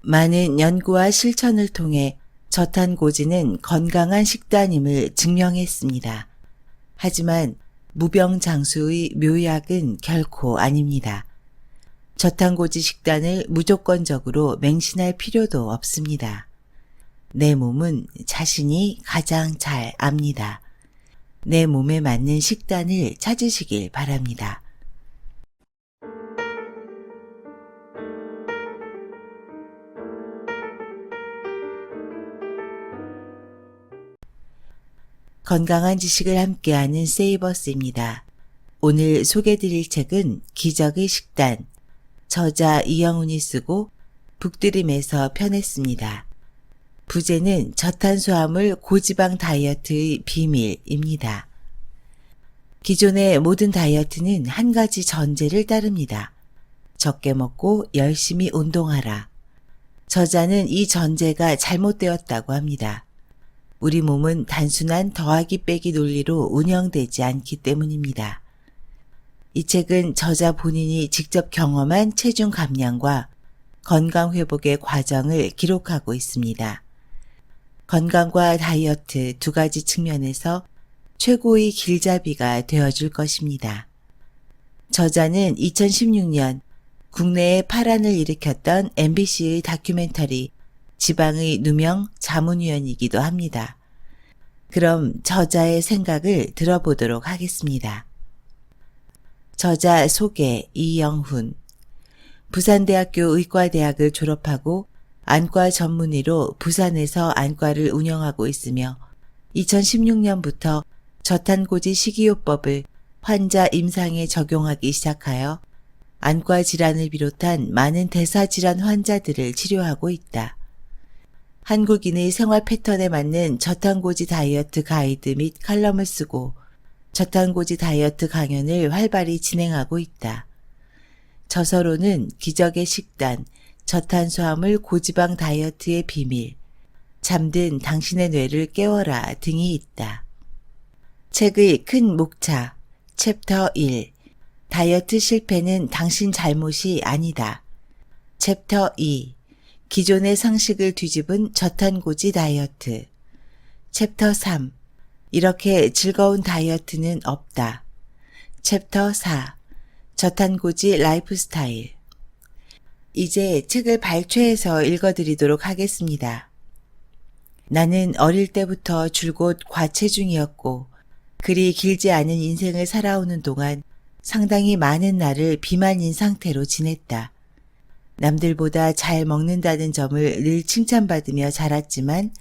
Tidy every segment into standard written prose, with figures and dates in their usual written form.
많은 연구와 실천을 통해 저탄고지는 건강한 식단임을 증명했습니다. 하지만 무병장수의 묘약은 결코 아닙니다. 저탄고지 식단을 무조건적으로 맹신할 필요도 없습니다. 내 몸은 자신이 가장 잘 압니다. 내 몸에 맞는 식단을 찾으시길 바랍니다. 건강한 지식을 함께하는 세이버스입니다. 오늘 소개드릴 책은 기적의 식단, 저자 이영훈이 쓰고 북드림에서 펴냈습니다. 부제는 저탄수화물 고지방 다이어트의 비밀입니다. 기존의 모든 다이어트는 한 가지 전제를 따릅니다. 적게 먹고 열심히 운동하라. 저자는 이 전제가 잘못되었다고 합니다. 우리 몸은 단순한 더하기 빼기 논리로 운영되지 않기 때문입니다. 이 책은 저자 본인이 직접 경험한 체중 감량과 건강 회복의 과정을 기록하고 있습니다. 건강과 다이어트 두 가지 측면에서 최고의 길잡이가 되어줄 것입니다. 저자는 2016년 국내에 파란을 일으켰던 MBC의 다큐멘터리 지방의 누명 자문위원이기도 합니다. 그럼 저자의 생각을 들어보도록 하겠습니다. 저자 소개 이영훈. 부산대학교 의과대학을 졸업하고 안과 전문의로 부산에서 안과를 운영하고 있으며 2016년부터 저탄고지 식이요법을 환자 임상에 적용하기 시작하여 안과 질환을 비롯한 많은 대사질환 환자들을 치료하고 있다. 한국인의 생활 패턴에 맞는 저탄고지 다이어트 가이드 및 칼럼을 쓰고 저탄고지 다이어트 강연을 활발히 진행하고 있다. 저서로는 기적의 식단, 저탄수화물 고지방 다이어트의 비밀, 잠든 당신의 뇌를 깨워라 등이 있다. 책의 큰 목차, 챕터 1, 다이어트 실패는 당신 잘못이 아니다. 챕터 2, 기존의 상식을 뒤집은 저탄고지 다이어트. 챕터 3, 이렇게 즐거운 다이어트는 없다. 챕터 4, 저탄고지 라이프 스타일. 이제 책을 발췌해서 읽어드리도록 하겠습니다. 나는 어릴 때부터 줄곧 과체중이었고 그리 길지 않은 인생을 살아오는 동안 상당히 많은 날을 비만인 상태로 지냈다. 남들보다 잘 먹는다는 점을 늘 칭찬받으며 자랐지만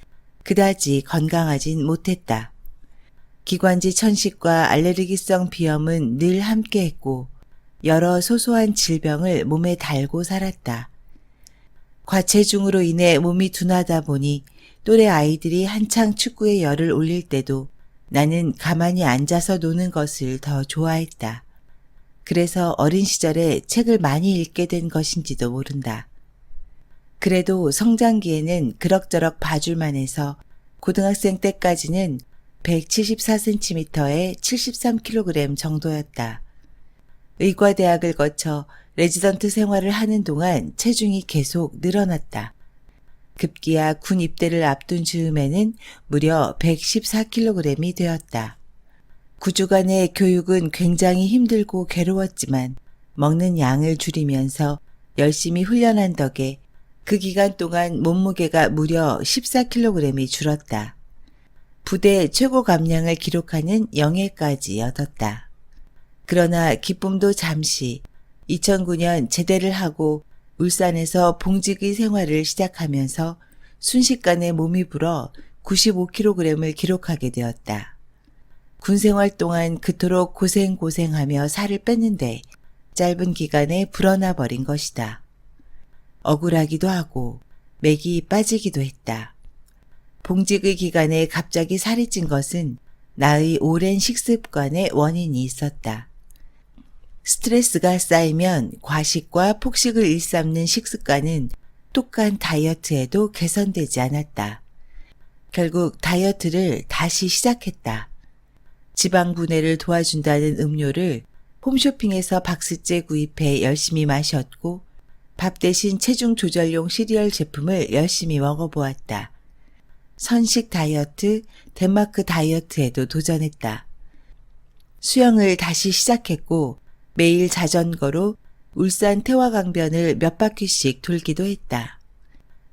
그다지 건강하진 못했다. 기관지 천식과 알레르기성 비염은 늘 함께했고 여러 소소한 질병을 몸에 달고 살았다. 과체중으로 인해 몸이 둔하다 보니 또래 아이들이 한창 축구에 열을 올릴 때도 나는 가만히 앉아서 노는 것을 더 좋아했다. 그래서 어린 시절에 책을 많이 읽게 된 것인지도 모른다. 그래도 성장기에는 그럭저럭 봐줄만 해서 고등학생 때까지는 174cm에 73kg 정도였다. 의과대학을 거쳐 레지던트 생활을 하는 동안 체중이 계속 늘어났다. 급기야 군 입대를 앞둔 즈음에는 무려 114kg이 되었다. 9주간의 교육은 굉장히 힘들고 괴로웠지만 먹는 양을 줄이면서 열심히 훈련한 덕에 그 기간 동안 몸무게가 무려 14kg이 줄었다. 부대 최고 감량을 기록하는 영예까지 얻었다. 그러나 기쁨도 잠시 2009년 제대를 하고 울산에서 봉직의 생활을 시작하면서 순식간에 몸이 불어 95kg을 기록하게 되었다. 군생활 동안 그토록 고생하며 살을 뺐는데 짧은 기간에 불어나 버린 것이다. 억울하기도 하고 맥이 빠지기도 했다. 봉직의 기간에 갑자기 살이 찐 것은 나의 오랜 식습관의 원인이 있었다. 스트레스가 쌓이면 과식과 폭식을 일삼는 식습관은 똑같은 다이어트에도 개선되지 않았다. 결국 다이어트를 다시 시작했다. 지방 분해를 도와준다는 음료를 홈쇼핑에서 박스째 구입해 열심히 마셨고 밥 대신 체중 조절용 시리얼 제품을 열심히 먹어보았다. 선식 다이어트, 덴마크 다이어트에도 도전했다. 수영을 다시 시작했고 매일 자전거로 울산 태화강변을 몇 바퀴씩 돌기도 했다.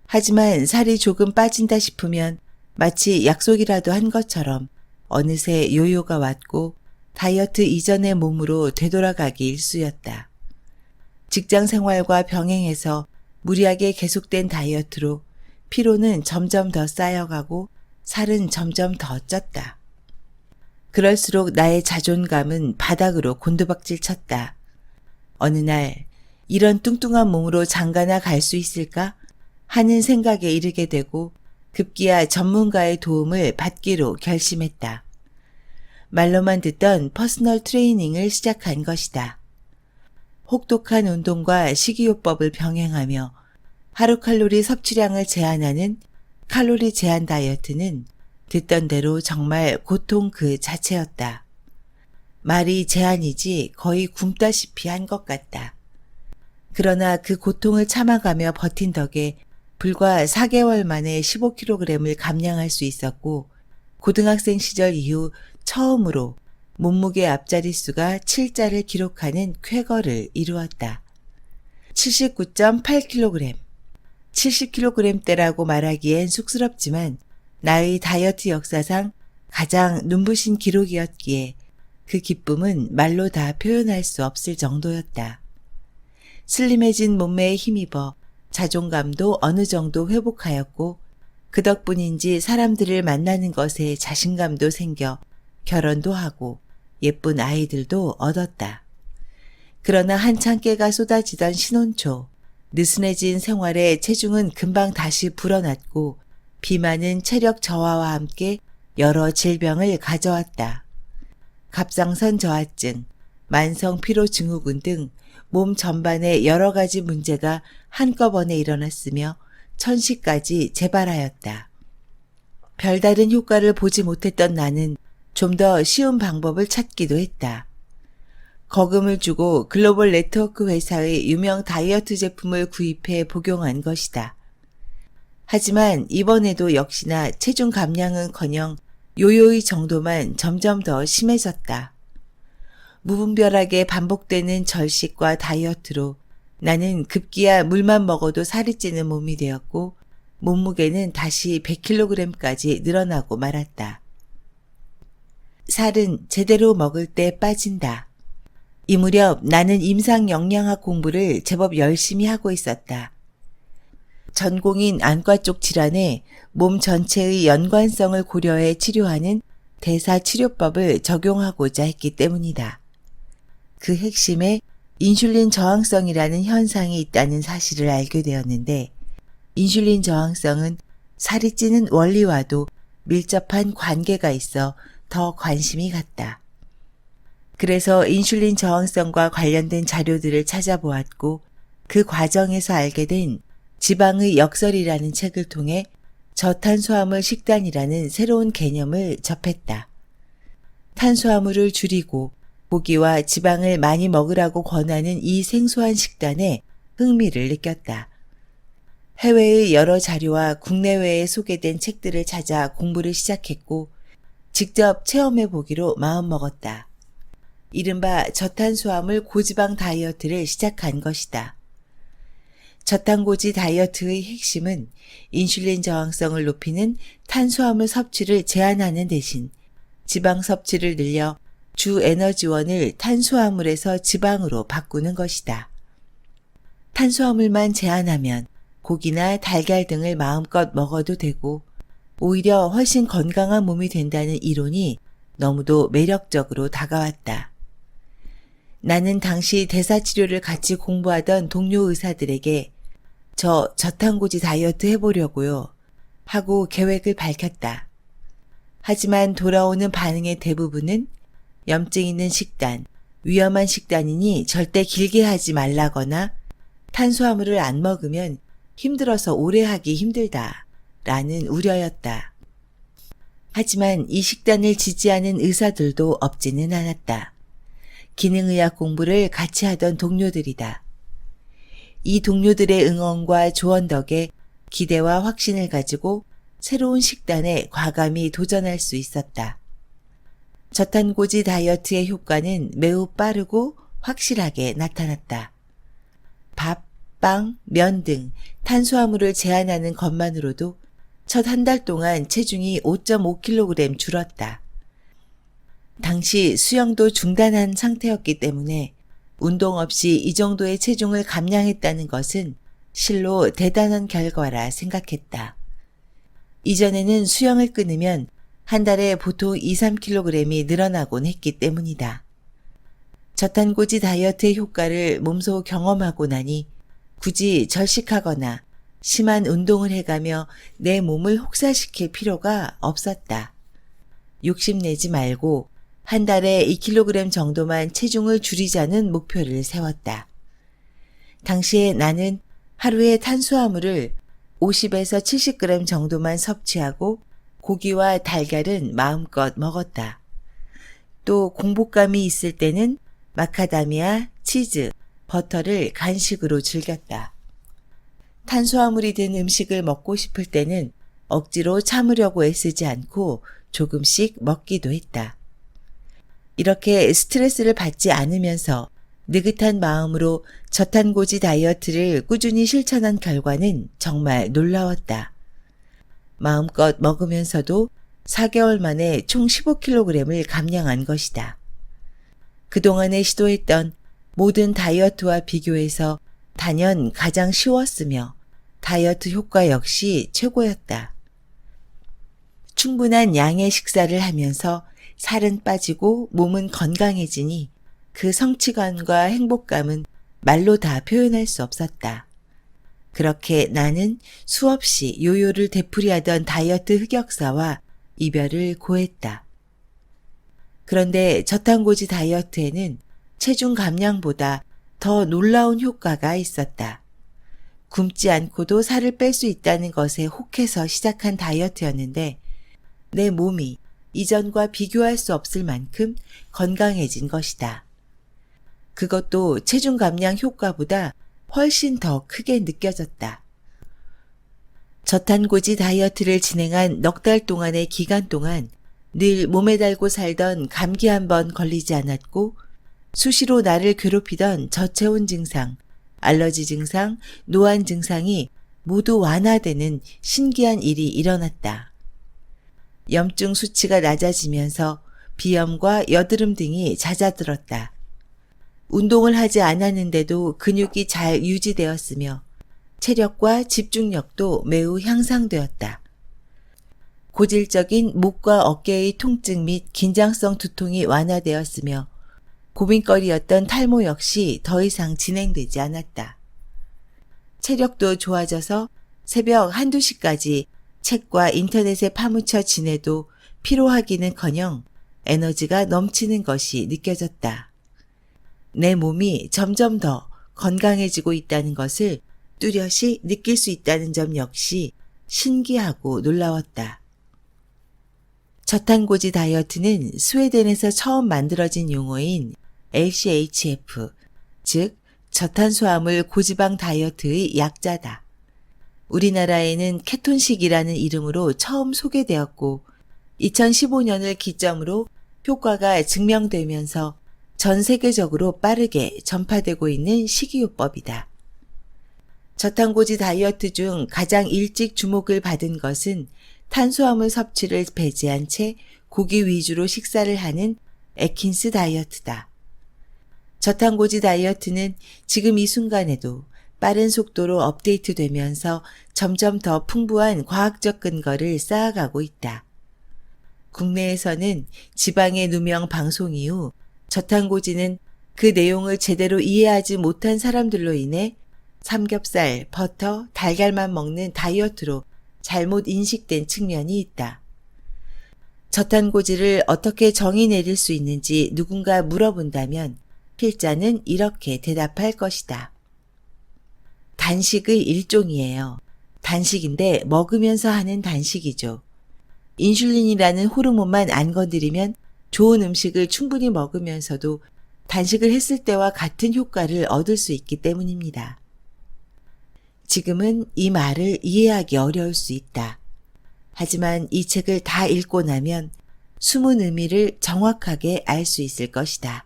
하지만 살이 조금 빠진다 싶으면 마치 약속이라도 한 것처럼 어느새 요요가 왔고 다이어트 이전의 몸으로 되돌아가기 일쑤였다. 직장 생활과 병행해서 무리하게 계속된 다이어트로 피로는 점점 더 쌓여가고 살은 점점 더 쪘다. 그럴수록 나의 자존감은 바닥으로 곤두박질 쳤다. 어느 날 이런 뚱뚱한 몸으로 장가나 갈 수 있을까 하는 생각에 이르게 되고 급기야 전문가의 도움을 받기로 결심했다. 말로만 듣던 퍼스널 트레이닝을 시작한 것이다. 혹독한 운동과 식이요법을 병행하며 하루 칼로리 섭취량을 제한하는 칼로리 제한 다이어트는 듣던 대로 정말 고통 그 자체였다. 말이 제한이지 거의 굶다시피 한 것 같다. 그러나 그 고통을 참아가며 버틴 덕에 불과 4개월 만에 15kg을 감량할 수 있었고 고등학생 시절 이후 처음으로 몸무게 앞자릿수가 7자를 기록하는 쾌거를 이루었다. 79.8kg. 70kg대라고 말하기엔 쑥스럽지만 나의 다이어트 역사상 가장 눈부신 기록이었기에 그 기쁨은 말로 다 표현할 수 없을 정도였다. 슬림해진 몸매에 힘입어 자존감도 어느 정도 회복하였고 그 덕분인지 사람들을 만나는 것에 자신감도 생겨 결혼도 하고 예쁜 아이들도 얻었다. 그러나 한창 깨가 쏟아지던 신혼초, 느슨해진 생활에 체중은 금방 다시 불어났고 비만은 체력 저하와 함께 여러 질병을 가져왔다. 갑상선 저하증, 만성 피로 증후군 등 몸 전반에 여러 가지 문제가 한꺼번에 일어났으며 천식까지 재발하였다. 별다른 효과를 보지 못했던 나는 좀 더 쉬운 방법을 찾기도 했다. 거금을 주고 글로벌 네트워크 회사의 유명 다이어트 제품을 구입해 복용한 것이다. 하지만 이번에도 역시나 체중 감량은커녕 요요의 정도만 점점 더 심해졌다. 무분별하게 반복되는 절식과 다이어트로 나는 급기야 물만 먹어도 살이 찌는 몸이 되었고 몸무게는 다시 100kg까지 늘어나고 말았다. 살은 제대로 먹을 때 빠진다. 이 무렵 나는 임상영양학 공부를 제법 열심히 하고 있었다. 전공인 안과 쪽 질환에 몸 전체의 연관성을 고려해 치료하는 대사치료법을 적용하고자 했기 때문이다. 그 핵심에 인슐린 저항성이라는 현상이 있다는 사실을 알게 되었는데 인슐린 저항성은 살이 찌는 원리와도 밀접한 관계가 있어 더 관심이 갔다. 그래서 인슐린 저항성과 관련된 자료들을 찾아보았고 그 과정에서 알게 된 지방의 역설이라는 책을 통해 저탄수화물 식단이라는 새로운 개념을 접했다. 탄수화물을 줄이고 고기와 지방을 많이 먹으라고 권하는 이 생소한 식단에 흥미를 느꼈다. 해외의 여러 자료와 국내외에 소개된 책들을 찾아 공부를 시작했고 직접 체험해 보기로 마음먹었다. 이른바 저탄수화물 고지방 다이어트를 시작한 것이다. 저탄고지 다이어트의 핵심은 인슐린 저항성을 높이는 탄수화물 섭취를 제한하는 대신 지방 섭취를 늘려 주 에너지원을 탄수화물에서 지방으로 바꾸는 것이다. 탄수화물만 제한하면 고기나 달걀 등을 마음껏 먹어도 되고 오히려 훨씬 건강한 몸이 된다는 이론이 너무도 매력적으로 다가왔다. 나는 당시 대사치료를 같이 공부하던 동료 의사들에게 저 저탄고지 다이어트 해보려고요 하고 계획을 밝혔다. 하지만 돌아오는 반응의 대부분은 염증 있는 식단, 위험한 식단이니 절대 길게 하지 말라거나 탄수화물을 안 먹으면 힘들어서 오래 하기 힘들다 라는 우려였다. 하지만 이 식단을 지지하는 의사들도 없지는 않았다. 기능의학 공부를 같이 하던 동료들이다. 이 동료들의 응원과 조언 덕에 기대와 확신을 가지고 새로운 식단에 과감히 도전할 수 있었다. 저탄고지 다이어트의 효과는 매우 빠르고 확실하게 나타났다. 밥, 빵, 면 등 탄수화물을 제한하는 것만으로도 첫 한 달 동안 체중이 5.5kg 줄었다. 당시 수영도 중단한 상태였기 때문에 운동 없이 이 정도의 체중을 감량했다는 것은 실로 대단한 결과라 생각했다. 이전에는 수영을 끊으면 한 달에 보통 2-3kg이 늘어나곤 했기 때문이다. 저탄고지 다이어트의 효과를 몸소 경험하고 나니 굳이 절식하거나 심한 운동을 해가며 내 몸을 혹사시킬 필요가 없었다. 욕심내지 말고 한 달에 2kg 정도만 체중을 줄이자는 목표를 세웠다. 당시에 나는 하루에 탄수화물을 50에서 70g 정도만 섭취하고 고기와 달걀은 마음껏 먹었다. 또 공복감이 있을 때는 마카다미아, 치즈, 버터를 간식으로 즐겼다. 탄수화물이 든 음식을 먹고 싶을 때는 억지로 참으려고 애쓰지 않고 조금씩 먹기도 했다. 이렇게 스트레스를 받지 않으면서 느긋한 마음으로 저탄고지 다이어트를 꾸준히 실천한 결과는 정말 놀라웠다. 마음껏 먹으면서도 4개월 만에 총 15kg을 감량한 것이다. 그동안에 시도했던 모든 다이어트와 비교해서 단연 가장 쉬웠으며 다이어트 효과 역시 최고였다. 충분한 양의 식사를 하면서 살은 빠지고 몸은 건강해지니 그 성취감과 행복감은 말로 다 표현할 수 없었다. 그렇게 나는 수없이 요요를 되풀이하던 다이어트 흑역사와 이별을 고했다. 그런데 저탄고지 다이어트에는 체중 감량보다 더 놀라운 효과가 있었다. 굶지 않고도 살을 뺄 수 있다는 것에 혹해서 시작한 다이어트였는데 내 몸이 이전과 비교할 수 없을 만큼 건강해진 것이다. 그것도 체중 감량 효과보다 훨씬 더 크게 느껴졌다. 저탄고지 다이어트를 진행한 넉 달 동안의 기간 동안 늘 몸에 달고 살던 감기 한 번 걸리지 않았고 수시로 나를 괴롭히던 저체온 증상, 알러지 증상, 노안 증상이 모두 완화되는 신기한 일이 일어났다. 염증 수치가 낮아지면서 비염과 여드름 등이 잦아들었다. 운동을 하지 않았는데도 근육이 잘 유지되었으며 체력과 집중력도 매우 향상되었다. 고질적인 목과 어깨의 통증 및 긴장성 두통이 완화되었으며 고민거리였던 탈모 역시 더 이상 진행되지 않았다. 체력도 좋아져서 새벽 1-2시까지 책과 인터넷에 파묻혀 지내도 피로하기는커녕 에너지가 넘치는 것이 느껴졌다. 내 몸이 점점 더 건강해지고 있다는 것을 뚜렷이 느낄 수 있다는 점 역시 신기하고 놀라웠다. 저탄고지 다이어트는 스웨덴에서 처음 만들어진 용어인 LCHF, 즉 저탄수화물 고지방 다이어트의 약자다. 우리나라에는 케톤식이라는 이름으로 처음 소개되었고 2015년을 기점으로 효과가 증명되면서 전 세계적으로 빠르게 전파되고 있는 식이요법이다. 저탄고지 다이어트 중 가장 일찍 주목을 받은 것은 탄수화물 섭취를 배제한 채 고기 위주로 식사를 하는 애킨스 다이어트다. 저탄고지 다이어트는 지금 이 순간에도 빠른 속도로 업데이트되면서 점점 더 풍부한 과학적 근거를 쌓아가고 있다. 국내에서는 지방의 누명 방송 이후 저탄고지는 그 내용을 제대로 이해하지 못한 사람들로 인해 삼겹살, 버터, 달걀만 먹는 다이어트로 잘못 인식된 측면이 있다. 저탄고지를 어떻게 정의 내릴 수 있는지 누군가 물어본다면 필자는 이렇게 대답할 것이다. 단식의 일종이에요. 단식인데 먹으면서 하는 단식이죠. 인슐린이라는 호르몬만 안 건드리면 좋은 음식을 충분히 먹으면서도 단식을 했을 때와 같은 효과를 얻을 수 있기 때문입니다. 지금은 이 말을 이해하기 어려울 수 있다. 하지만 이 책을 다 읽고 나면 숨은 의미를 정확하게 알 수 있을 것이다.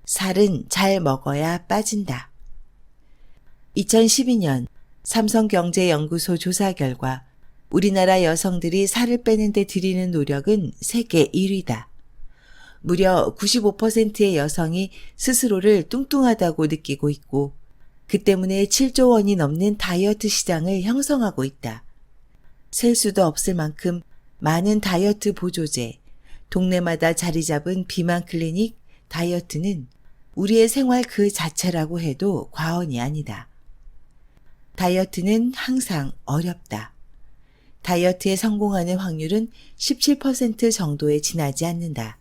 살은 잘 먹어야 빠진다. 2012년 삼성경제연구소 조사 결과 우리나라 여성들이 살을 빼는 데 들이는 노력은 세계 1위다. 무려 95%의 여성이 스스로를 뚱뚱하다고 느끼고 있고 그 때문에 7조 원이 넘는 다이어트 시장을 형성하고 있다. 셀 수도 없을 만큼 많은 다이어트 보조제, 동네마다 자리 잡은 비만 클리닉, 다이어트는 우리의 생활 그 자체라고 해도 과언이 아니다. 다이어트는 항상 어렵다. 다이어트에 성공하는 확률은 17% 정도에 지나지 않는다.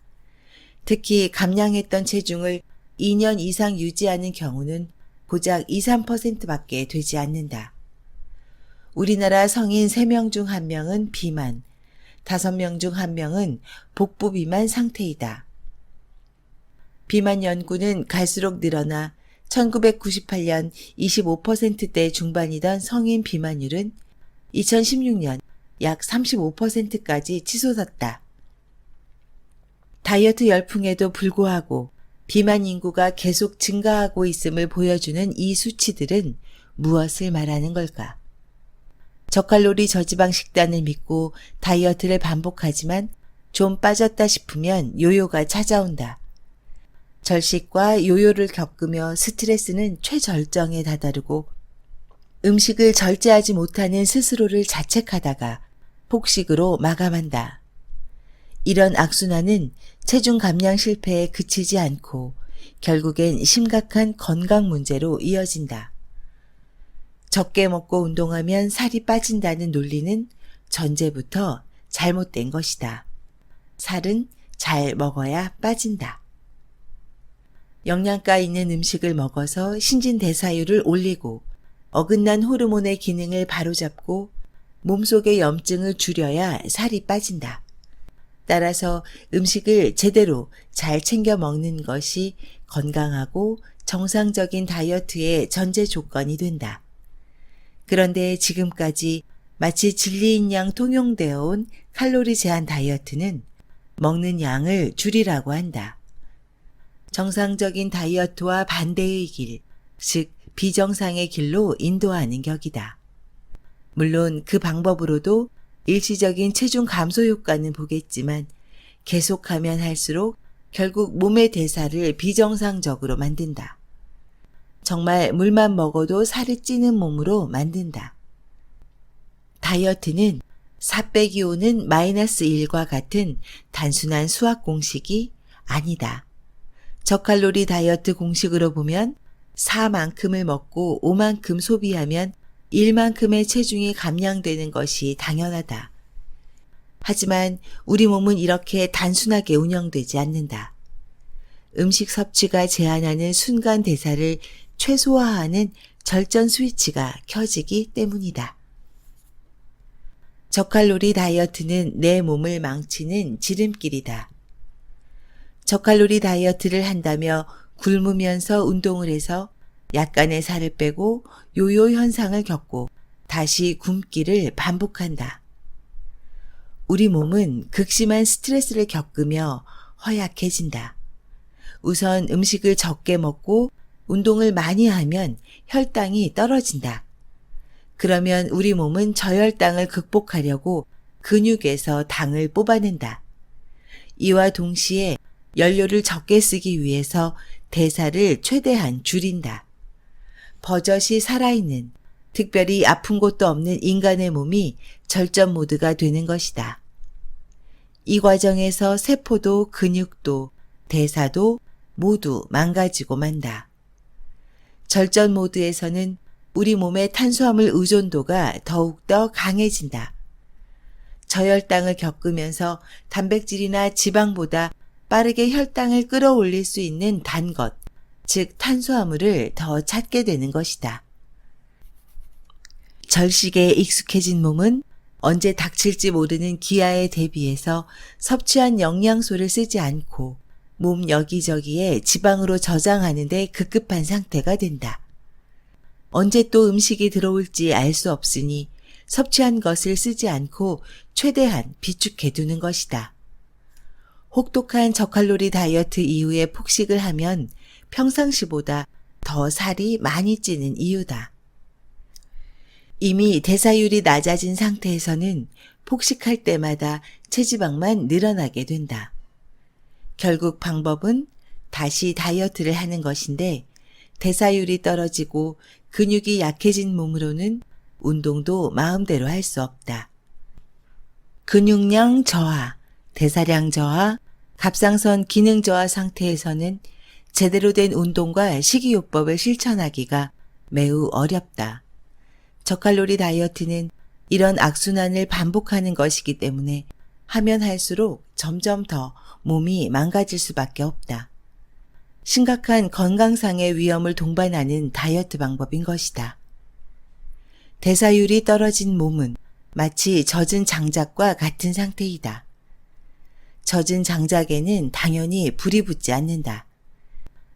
특히 감량했던 체중을 2년 이상 유지하는 경우는 고작 2~3%밖에 되지 않는다. 우리나라 성인 3명 중 1명은 비만, 5명 중 1명은 복부 비만 상태이다. 비만 연구는 갈수록 늘어나 1998년 25%대 중반이던 성인 비만율은 2016년 약 35%까지 치솟았다. 다이어트 열풍에도 불구하고 비만 인구가 계속 증가하고 있음을 보여주는 이 수치들은 무엇을 말하는 걸까? 저칼로리 저지방 식단을 믿고 다이어트를 반복하지만 좀 빠졌다 싶으면 요요가 찾아온다. 절식과 요요를 겪으며 스트레스는 최절정에 다다르고 음식을 절제하지 못하는 스스로를 자책하다가 폭식으로 마감한다. 이런 악순환은 체중 감량 실패에 그치지 않고 결국엔 심각한 건강 문제로 이어진다. 적게 먹고 운동하면 살이 빠진다는 논리는 전제부터 잘못된 것이다. 살은 잘 먹어야 빠진다. 영양가 있는 음식을 먹어서 신진대사율을 올리고 어긋난 호르몬의 기능을 바로잡고 몸속의 염증을 줄여야 살이 빠진다. 따라서 음식을 제대로 잘 챙겨 먹는 것이 건강하고 정상적인 다이어트의 전제 조건이 된다. 그런데 지금까지 마치 진리인 양 통용되어 온 칼로리 제한 다이어트는 먹는 양을 줄이라고 한다. 정상적인 다이어트와 반대의 길, 즉 비정상의 길로 인도하는 격이다. 물론 그 방법으로도 일시적인 체중 감소 효과는 보겠지만 계속하면 할수록 결국 몸의 대사를 비정상적으로 만든다. 정말 물만 먹어도 살이 찌는 몸으로 만든다. 다이어트는 4 빼기 5는 -1과 같은 단순한 수학 공식이 아니다. 저칼로리 다이어트 공식으로 보면 4만큼을 먹고 5만큼 소비하면 1만큼의 체중이 감량되는 것이 당연하다. 하지만 우리 몸은 이렇게 단순하게 운영되지 않는다. 음식 섭취가 제한하는 순간 대사를 최소화하는 절전 스위치가 켜지기 때문이다. 저칼로리 다이어트는 내 몸을 망치는 지름길이다. 저칼로리 다이어트를 한다며 굶으면서 운동을 해서 약간의 살을 빼고 요요 현상을 겪고 다시 굶기를 반복한다. 우리 몸은 극심한 스트레스를 겪으며 허약해진다. 우선 음식을 적게 먹고 운동을 많이 하면 혈당이 떨어진다. 그러면 우리 몸은 저혈당을 극복하려고 근육에서 당을 뽑아낸다. 이와 동시에 연료를 적게 쓰기 위해서 대사를 최대한 줄인다. 버젓이 살아있는, 특별히 아픈 곳도 없는 인간의 몸이 절전 모드가 되는 것이다. 이 과정에서 세포도 근육도 대사도 모두 망가지고 만다. 절전 모드에서는 우리 몸의 탄수화물 의존도가 더욱더 강해진다. 저혈당을 겪으면서 단백질이나 지방보다 빠르게 혈당을 끌어올릴 수 있는 단 것, 즉 탄수화물을 더 찾게 되는 것이다. 절식에 익숙해진 몸은 언제 닥칠지 모르는 기아에 대비해서 섭취한 영양소를 쓰지 않고 몸 여기저기에 지방으로 저장하는 데 급급한 상태가 된다. 언제 또 음식이 들어올지 알 수 없으니 섭취한 것을 쓰지 않고 최대한 비축해 두는 것이다. 혹독한 저칼로리 다이어트 이후에 폭식을 하면 평상시보다 더 살이 많이 찌는 이유다. 이미 대사율이 낮아진 상태에서는 폭식할 때마다 체지방만 늘어나게 된다. 결국 방법은 다시 다이어트를 하는 것인데 대사율이 떨어지고 근육이 약해진 몸으로는 운동도 마음대로 할 수 없다. 근육량 저하, 대사량 저하, 갑상선 기능 저하 상태에서는 제대로 된 운동과 식이요법을 실천하기가 매우 어렵다. 저칼로리 다이어트는 이런 악순환을 반복하는 것이기 때문에 하면 할수록 점점 더 몸이 망가질 수밖에 없다. 심각한 건강상의 위험을 동반하는 다이어트 방법인 것이다. 대사율이 떨어진 몸은 마치 젖은 장작과 같은 상태이다. 젖은 장작에는 당연히 불이 붙지 않는다.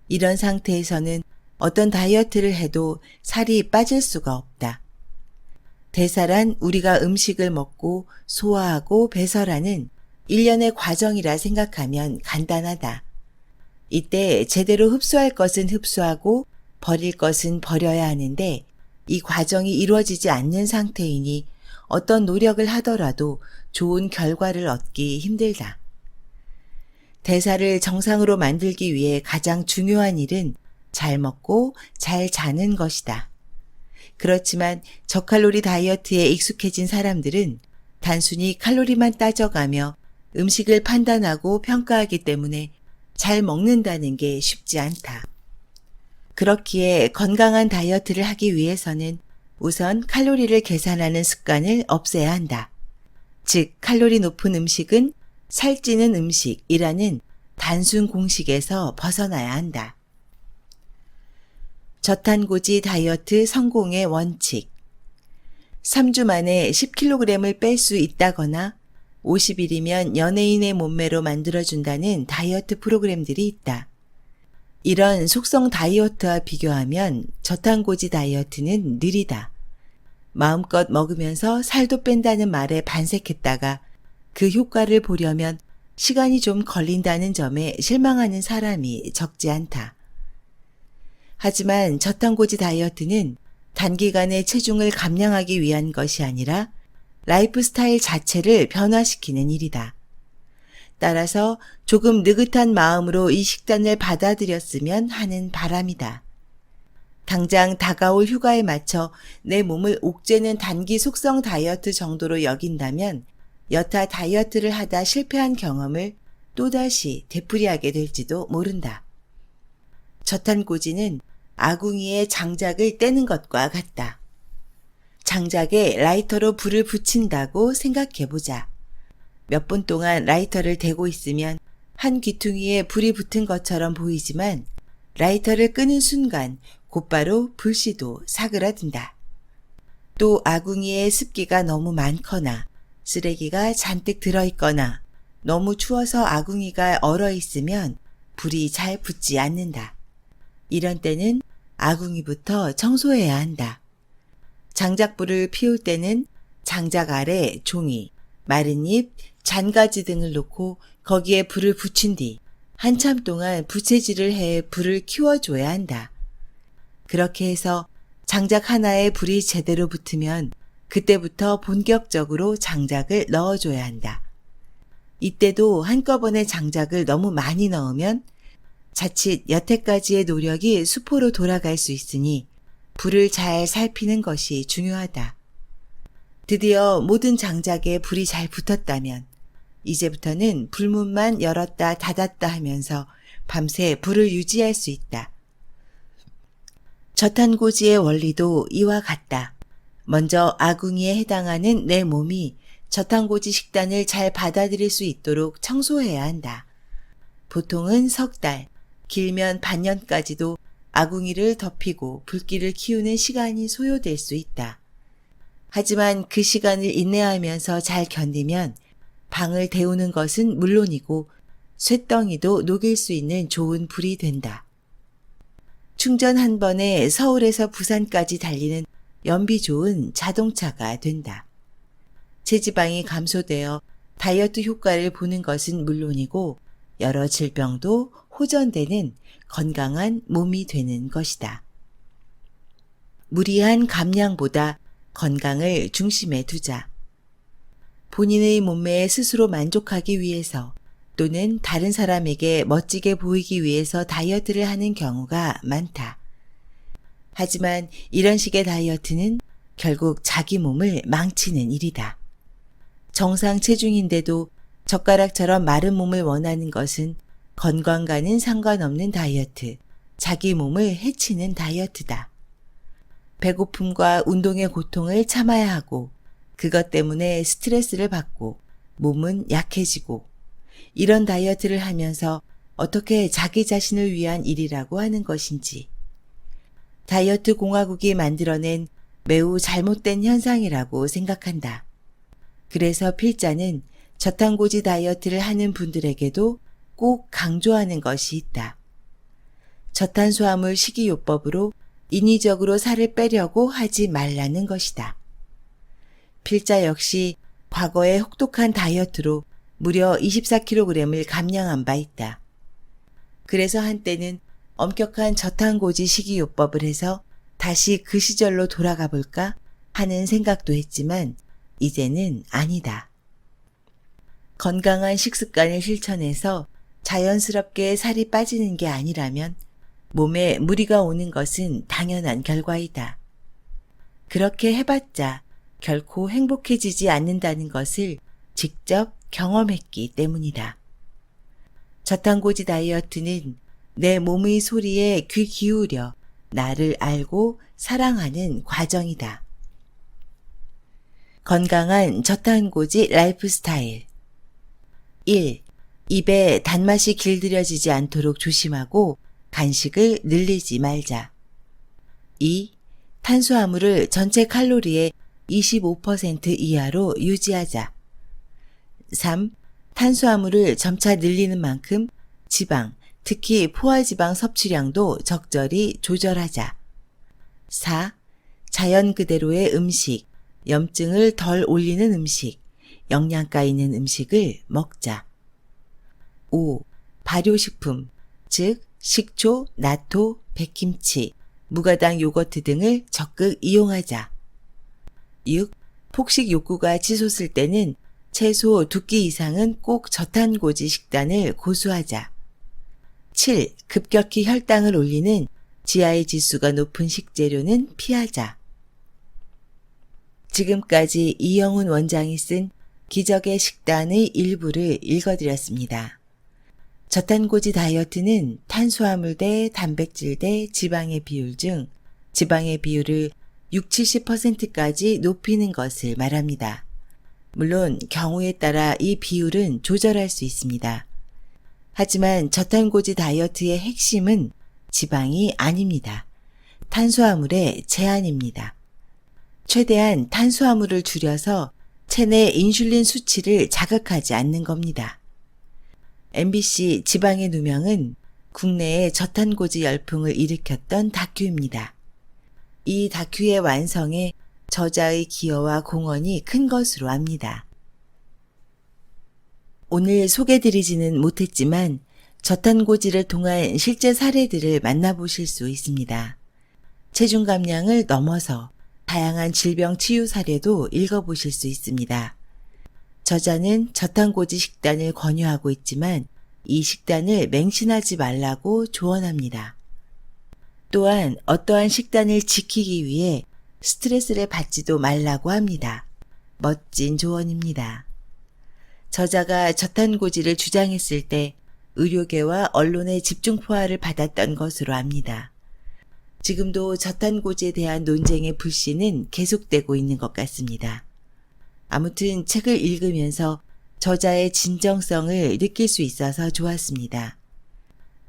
이런 상태에서는 어떤 다이어트를 해도 살이 빠질 수가 없다. 대사란 우리가 음식을 먹고 소화하고 배설하는 일련의 과정이라 생각하면 간단하다. 이때 제대로 흡수할 것은 흡수하고 버릴 것은 버려야 하는데 이 과정이 이루어지지 않는 상태이니 어떤 노력을 하더라도 좋은 결과를 얻기 힘들다. 대사를 정상으로 만들기 위해 가장 중요한 일은 잘 먹고 잘 자는 것이다. 그렇지만 저칼로리 다이어트에 익숙해진 사람들은 단순히 칼로리만 따져가며 음식을 판단하고 평가하기 때문에 잘 먹는다는 게 쉽지 않다. 그렇기에 건강한 다이어트를 하기 위해서는 우선 칼로리를 계산하는 습관을 없애야 한다. 즉, 칼로리 높은 음식은 살찌는 음식이라는 단순 공식에서 벗어나야 한다. 저탄고지 다이어트 성공의 원칙. 3주 만에 10kg을 뺄 수 있다거나 50일이면 연예인의 몸매로 만들어준다는 다이어트 프로그램들이 있다. 이런 속성 다이어트와 비교하면 저탄고지 다이어트는 느리다. 마음껏 먹으면서 살도 뺀다는 말에 반색했다가 그 효과를 보려면 시간이 좀 걸린다는 점에 실망하는 사람이 적지 않다. 하지만 저탄고지 다이어트는 단기간에 체중을 감량하기 위한 것이 아니라 라이프 스타일 자체를 변화시키는 일이다. 따라서 조금 느긋한 마음으로 이 식단을 받아들였으면 하는 바람이다. 당장 다가올 휴가에 맞춰 내 몸을 옥죄는 단기 속성 다이어트 정도로 여긴다면 여타 다이어트를 하다 실패한 경험을 또다시 되풀이하게 될지도 모른다. 저탄고지는 아궁이에 장작을 떼는 것과 같다. 장작에 라이터로 불을 붙인다고 생각해보자. 몇 분 동안 라이터를 대고 있으면 한 귀퉁이에 불이 붙은 것처럼 보이지만 라이터를 끄는 순간 곧바로 불씨도 사그라든다. 또 아궁이에 습기가 너무 많거나 쓰레기가 잔뜩 들어있거나 너무 추워서 아궁이가 얼어있으면 불이 잘 붙지 않는다. 이런 때는 아궁이부터 청소해야 한다. 장작불을 피울 때는 장작 아래 종이, 마른 잎, 잔가지 등을 놓고 거기에 불을 붙인 뒤 한참 동안 부채질을 해 불을 키워줘야 한다. 그렇게 해서 장작 하나에 불이 제대로 붙으면 그때부터 본격적으로 장작을 넣어줘야 한다. 이때도 한꺼번에 장작을 너무 많이 넣으면 자칫 여태까지의 노력이 수포로 돌아갈 수 있으니 불을 잘 살피는 것이 중요하다. 드디어 모든 장작에 불이 잘 붙었다면 이제부터는 불문만 열었다 닫았다 하면서 밤새 불을 유지할 수 있다. 저탄고지의 원리도 이와 같다. 먼저 아궁이에 해당하는 내 몸이 저탄고지 식단을 잘 받아들일 수 있도록 청소해야 한다. 보통은 석 달, 길면 반년까지도 아궁이를 덮이고 불길을 키우는 시간이 소요될 수 있다. 하지만 그 시간을 인내하면서 잘 견디면 방을 데우는 것은 물론이고 쇳덩이도 녹일 수 있는 좋은 불이 된다. 충전 한 번에 서울에서 부산까지 달리는 연비 좋은 자동차가 된다. 체지방이 감소되어 다이어트 효과를 보는 것은 물론이고 여러 질병도 호전되는 건강한 몸이 되는 것이다. 무리한 감량보다 건강을 중심에 두자. 본인의 몸매에 스스로 만족하기 위해서 또는 다른 사람에게 멋지게 보이기 위해서 다이어트를 하는 경우가 많다. 하지만 이런 식의 다이어트는 결국 자기 몸을 망치는 일이다. 정상 체중인데도 젓가락처럼 마른 몸을 원하는 것은 건강과는 상관없는 다이어트, 자기 몸을 해치는 다이어트다. 배고픔과 운동의 고통을 참아야 하고 그것 때문에 스트레스를 받고 몸은 약해지고 이런 다이어트를 하면서 어떻게 자기 자신을 위한 일이라고 하는 것인지 다이어트 공화국이 만들어낸 매우 잘못된 현상이라고 생각한다. 그래서 필자는 저탄고지 다이어트를 하는 분들에게도 꼭 강조하는 것이 있다. 저탄수화물 식이요법으로 인위적으로 살을 빼려고 하지 말라는 것이다. 필자 역시 과거에 혹독한 다이어트로 무려 24kg을 감량한 바 있다. 그래서 한때는 엄격한 저탄고지 식이요법을 해서 다시 그 시절로 돌아가 볼까 하는 생각도 했지만 이제는 아니다. 건강한 식습관을 실천해서 자연스럽게 살이 빠지는 게 아니라면 몸에 무리가 오는 것은 당연한 결과이다. 그렇게 해봤자 결코 행복해지지 않는다는 것을 직접 경험했기 때문이다. 저탄고지 다이어트는 내 몸의 소리에 귀 기울여 나를 알고 사랑하는 과정이다. 건강한 저탄고지 라이프 스타일 1. 입에 단맛이 길들여지지 않도록 조심하고 간식을 늘리지 말자. 2. 탄수화물을 전체 칼로리의 25% 이하로 유지하자. 3. 탄수화물을 점차 늘리는 만큼 지방, 특히 포화지방 섭취량도 적절히 조절하자. 4. 자연 그대로의 음식, 염증을 덜 올리는 음식, 영양가 있는 음식을 먹자. 5. 발효식품, 즉 식초, 나토, 백김치, 무가당 요거트 등을 적극 이용하자. 6. 폭식 욕구가 치솟을 때는 최소 2끼 이상은 꼭 저탄고지 식단을 고수하자. 7. 급격히 혈당을 올리는 GI 지수가 높은 식재료는 피하자. 지금까지 이영훈 원장이 쓴 기적의 식단의 일부를 읽어드렸습니다. 저탄고지 다이어트는 탄수화물 대 단백질 대 지방의 비율 중 지방의 비율을 60-70%까지 높이는 것을 말합니다. 물론 경우에 따라 이 비율은 조절할 수 있습니다. 하지만 저탄고지 다이어트의 핵심은 지방이 아닙니다. 탄수화물의 제한입니다. 최대한 탄수화물을 줄여서 체내 인슐린 수치를 자극하지 않는 겁니다. MBC 지방의 누명은 국내에 저탄고지 열풍을 일으켰던 다큐입니다. 이 다큐의 완성에 저자의 기여와 공헌이 큰 것으로 압니다. 오늘 소개드리지는 못했지만 저탄고지를 통한 실제 사례들을 만나보실 수 있습니다. 체중 감량을 넘어서 다양한 질병 치유 사례도 읽어보실 수 있습니다. 저자는 저탄고지 식단을 권유하고 있지만 이 식단을 맹신하지 말라고 조언합니다. 또한 어떠한 식단을 지키기 위해 스트레스를 받지도 말라고 합니다. 멋진 조언입니다. 저자가 저탄고지를 주장했을 때 의료계와 언론의 집중포화를 받았던 것으로 압니다. 지금도 저탄고지에 대한 논쟁의 불씨는 계속되고 있는 것 같습니다. 아무튼 책을 읽으면서 저자의 진정성을 느낄 수 있어서 좋았습니다.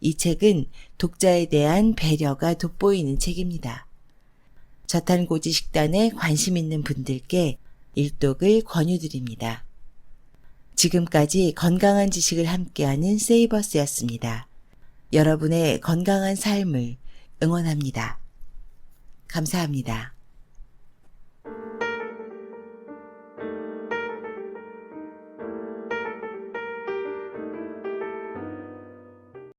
이 책은 독자에 대한 배려가 돋보이는 책입니다. 저탄고지 식단에 관심 있는 분들께 일독을 권유드립니다. 지금까지 건강한 지식을 함께하는 세이버스였습니다. 여러분의 건강한 삶을 응원합니다. 감사합니다.